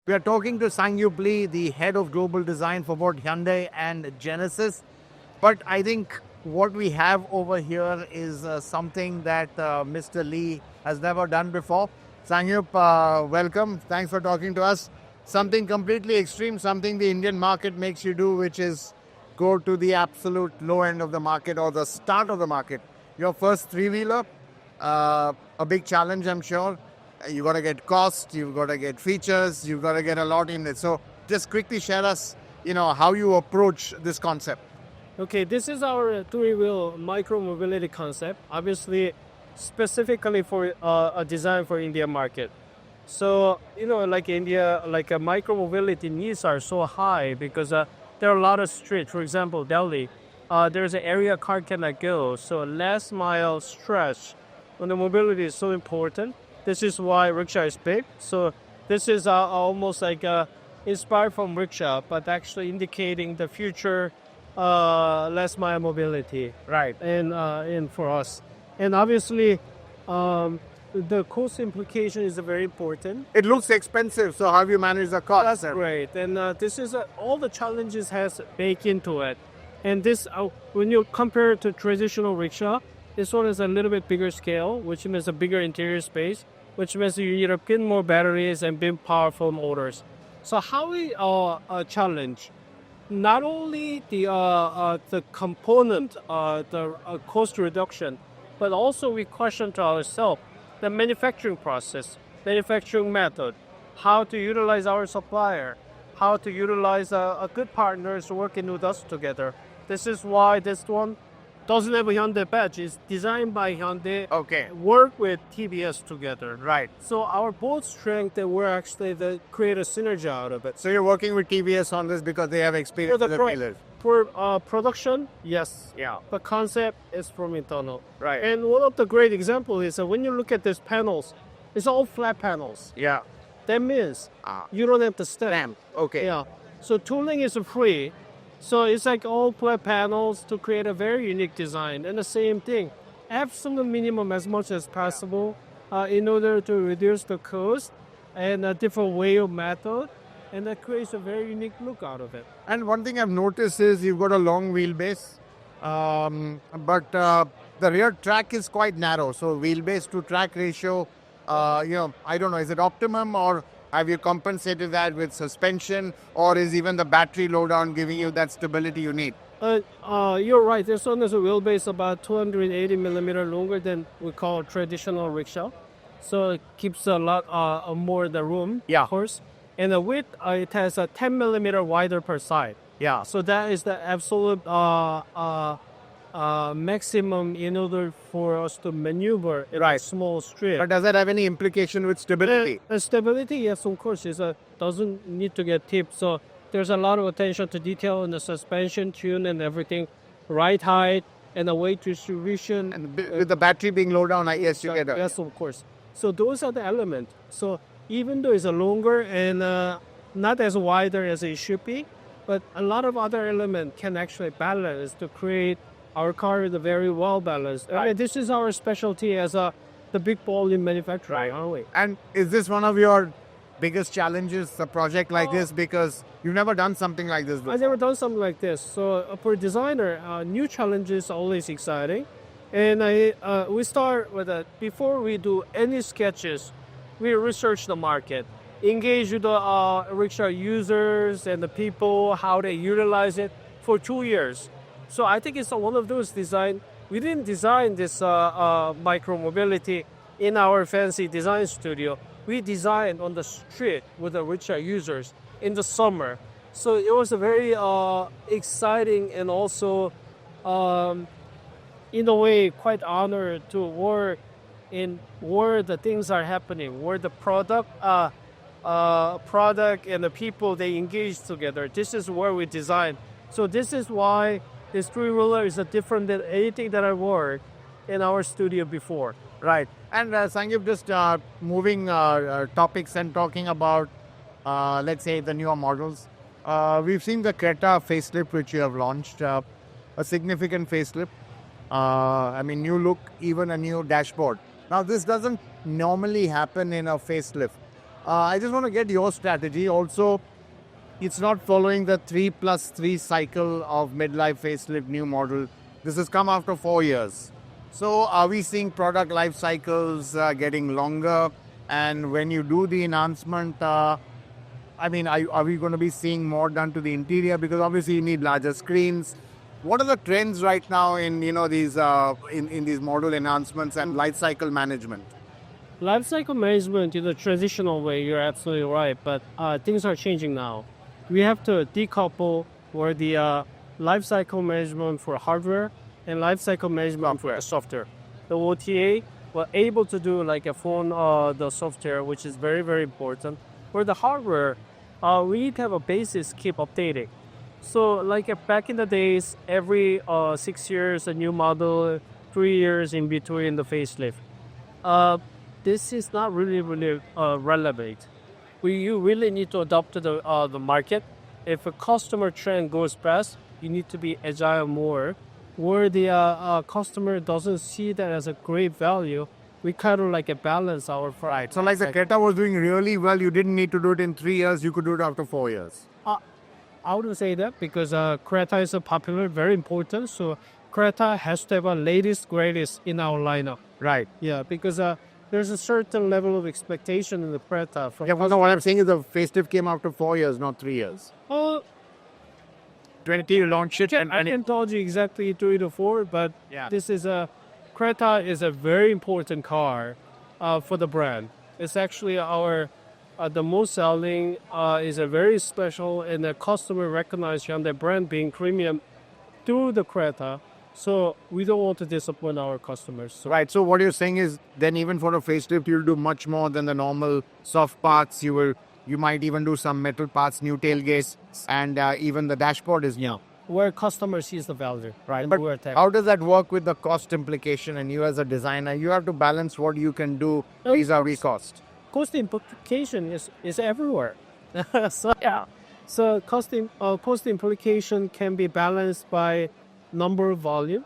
We are talking to SangYup Lee, the head of global design for both Hyundai and Genesis. But I think what we have over here is something that Mr. Lee has never done before. SangYup, welcome. Thanks for talking to us. Something completely extreme, something the Indian market makes you do, which is go to the absolute low end of the market or the start of the market. Your first three-wheeler, a big challenge, I'm sure. You got to get cost, you've got to get features, you've got to get a lot in it. So just quickly share us, how you approach this concept. Okay, this is our three-wheel micro-mobility concept, obviously specifically for a design for Indian market. So, like India, like micro-mobility needs are so high because there are a lot of streets. For example, Delhi, there's an area car cannot go. So last mile stretch on the mobility is so important. This is why rickshaw is big. So this is almost like inspired from rickshaw, but actually indicating the future last mile mobility. Right. And for us. And obviously, the cost implication is very important. It looks expensive, so how have you managed the cost? That's great. And this is all the challenges has baked into it. And this, when you compare it to traditional rickshaw, this one is a little bit bigger scale, which means a bigger interior space, which means you need a bit more batteries and bit powerful motors. So how we challenge not only the component, the cost reduction, but also we question to ourselves the manufacturing process, manufacturing method, how to utilize our supplier, how to utilize a good partners working with us together. This is why this one doesn't have a Hyundai badge. It's designed by Hyundai. Okay. Work with TVS together. Right. So our both strength that we're actually create a synergy out of it. So you're working with TVS on this because they have experience with the dealers. For production, yes. Yeah. But concept is from internal. Right. And one of the great examples is when you look at these panels, it's all flat panels. Yeah. That means you don't have to stamp. Okay. Yeah. So tooling is free. So it's like all flat panels to create a very unique design. And the same thing, absolute minimum as much as possible in order to reduce the cost and a different way of method. And that creates a very unique look out of it. And one thing I've noticed is you've got a long wheelbase, but the rear track is quite narrow. So wheelbase to track ratio, I don't know, is it optimum or have you compensated that with suspension or is even the battery lowdown giving you that stability you need? You're right. This one is a wheelbase about 280 millimeter longer than we call traditional rickshaw. So it keeps a lot more the room, Yeah. of course. And the width, it has a 10 millimeter wider per side. Yeah. So that is the absolute maximum in order for us to maneuver in a small strip. But does that have any implication with stability? Stability, yes, of course, doesn't need to get tipped. So there's a lot of attention to detail in the suspension tune and everything, ride height and the weight distribution. And with the battery being low down, yes, you get that. Yes, of course. So those are the elements. So even though it's a longer and not as wider as it should be, but a lot of other elements can actually balance to create our car is very well balanced. Right. I mean, this is our specialty as the big volume manufacturer, aren't we? And is this one of your biggest challenges, a project like this? Because you've never done something like this before. I've never done something like this. So for a designer, new challenges are always exciting. And we start with before we do any sketches, we research the market, engage with the rickshaw users and the people, how they utilize it for 2 years. So I think it's one of those design. We didn't design this micro-mobility in our fancy design studio. We designed on the street with the rickshaw users in the summer. So it was a very exciting and also, in a way, quite honored to work in where the things are happening, where the product and the people, they engage together. This is where we design. So this is why this three-wheeler is different than anything that I worked in our studio before. Right. And SangYup, just moving topics and talking about, let's say, the newer models. We've seen the Creta facelift, which you have launched, a significant facelift. New look, even a new dashboard. Now, this doesn't normally happen in a facelift. I just want to get your strategy. Also, it's not following the 3+3 cycle of midlife facelift new model. This has come after 4 years. So, are we seeing product life cycles getting longer? And when you do the enhancement, are we going to be seeing more done to the interior? Because obviously you need larger screens. What are the trends right now in these in these model enhancements and life cycle management? Lifecycle management in the traditional way, you're absolutely right, but things are changing now. We have to decouple where the lifecycle management for hardware and lifecycle management for software. The OTA were able to do like a phone, the software, which is very, very important. For the hardware, we need to have a basis keep updating. So like back in the days, every 6 years a new model, 3 years in between the facelift. This is not really relevant. You really need to adapt to the market. If a customer trend goes fast, you need to be agile more. Where the customer doesn't see that as a great value, we kind of like a balance our price. So, like the Creta was doing really well, you didn't need to do it in 3 years, you could do it after 4 years. I wouldn't say that because Creta is a popular, very important. So Creta has to have a latest, greatest in our lineup. Right. Yeah, because there's a certain level of expectation in the Creta. Yeah, well, no, what I'm saying is the facelift came after 4 years, not 3 years. 20 you launched it. I can tell you exactly 3 to 4, but Yeah. this is Creta is a very important car for the brand. It's actually our the most selling is a very special, and the customer recognize Hyundai brand being premium through the Creta. So we don't want to disappoint our customers. So Right. So what you're saying is then even for a facelift, you'll do much more than the normal soft parts. You might even do some metal parts, new tailgates, and even the dashboard is new. where customer sees the value, Right. and But where tech. how does that work with the cost implication? And you as a designer, you have to balance what you can do vis-a-vis cost. Cost implication is everywhere. So yeah, so cost implication can be balanced by number of volume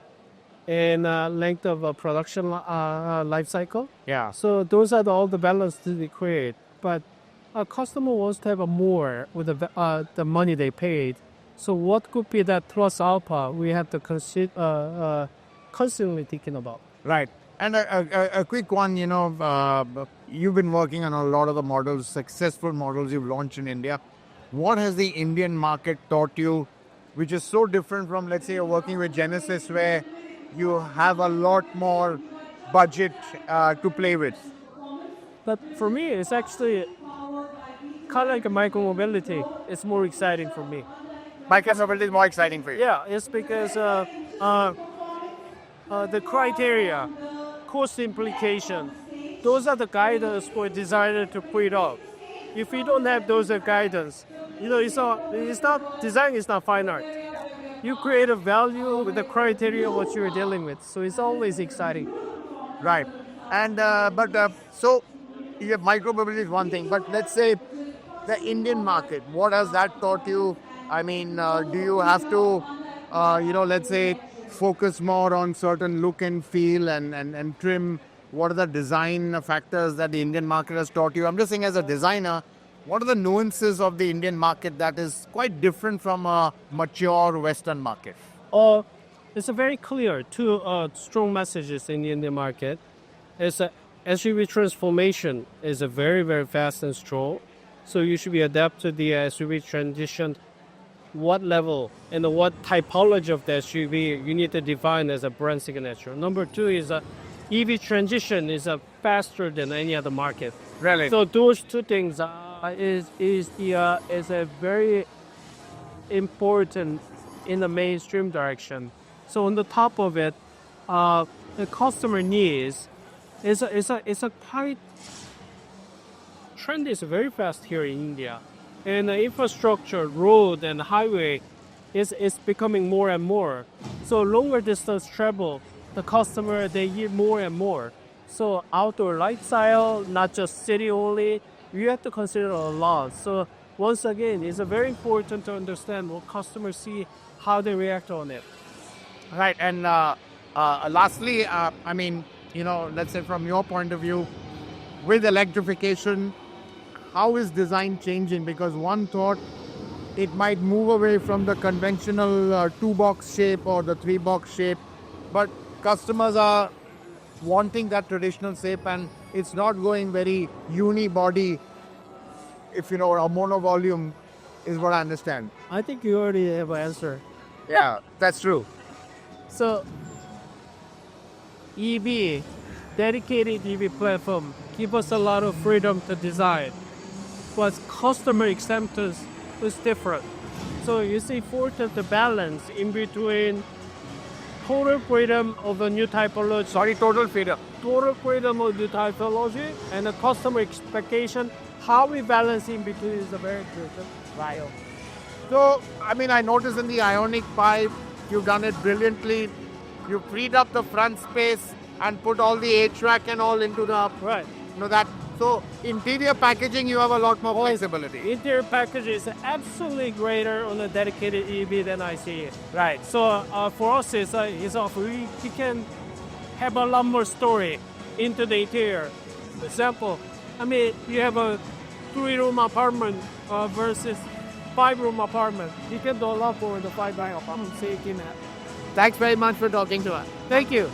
and length of production life cycle. Yeah. So those are all the balance that we create. But a customer wants to have a more with the money they paid. So what could be that plus alpha we have to consider constantly thinking about. Right. And a quick one, you've been working on a lot of the models, successful models you've launched in India. What has the Indian market taught you, which is so different from, let's say, you're working with Genesis, where you have a lot more budget to play with? But for me, it's actually kind of like a micro-mobility. It's more exciting for me. Microsoft is more exciting for you. Yeah, it's because the criteria, cost implication, those are the guidance for a designer to put it up. If you don't have those guidance, it's not design is not fine art. You create a value with the criteria of what you're dealing with, so it's always exciting. Right. And so your micromobility is one thing, but let's say the Indian market, what has that taught you? I mean, do you have to, let's say, focus more on certain look and feel and trim? What are the design factors that the Indian market has taught you? I'm just saying, as a designer, what are the nuances of the Indian market that is quite different from a mature Western market? It's a very clear two strong messages in the Indian market. It's a SUV transformation is a very, very fast and strong. So you should be adapt to the SUV transition. What level and what typology of the SUV you need to define as a brand signature. Number two is EV transition is faster than any other market. Really? So those two things is a very important in the mainstream direction. So on the top of it, the customer needs is a quite trend is very fast here in India, and the infrastructure, road and highway is becoming more and more. So longer distance travel, the customer they need more and more. So outdoor lifestyle, not just city only, you have to consider a lot. So once again, it's very important to understand what customers see, how they react on it. Right. And lastly, let's say from your point of view, with electrification, how is design changing? Because one thought it might move away from the conventional two-box shape or the three-box shape, but customers are wanting that traditional shape, and it's not going very uni-body, if you know, a mono-volume is what I understand. I think you already have an answer. Yeah, that's true. So, EV, dedicated EV platform, give us a lot of freedom to design, but customer acceptance is different. So you see, Ford has the balance in between total freedom of a new typology. Sorry, total freedom. Total freedom of the typology and the customer expectation. How we balance in between is a very crucial. Right. So, I mean, I noticed in the Ioniq 5, you've done it brilliantly. You freed up the front space and put all the HVAC and all into the, Right. you know, that. So, interior packaging, you have a lot more flexibility. Interior package is absolutely greater on a dedicated EV than I see it. Right. So for us, we can have a lot more story into the interior. For example, I mean, you have a 3-room apartment versus 5-room apartment. You can do a lot for the 5-room apartment. So you can. Thanks very much for talking to us. Thank you.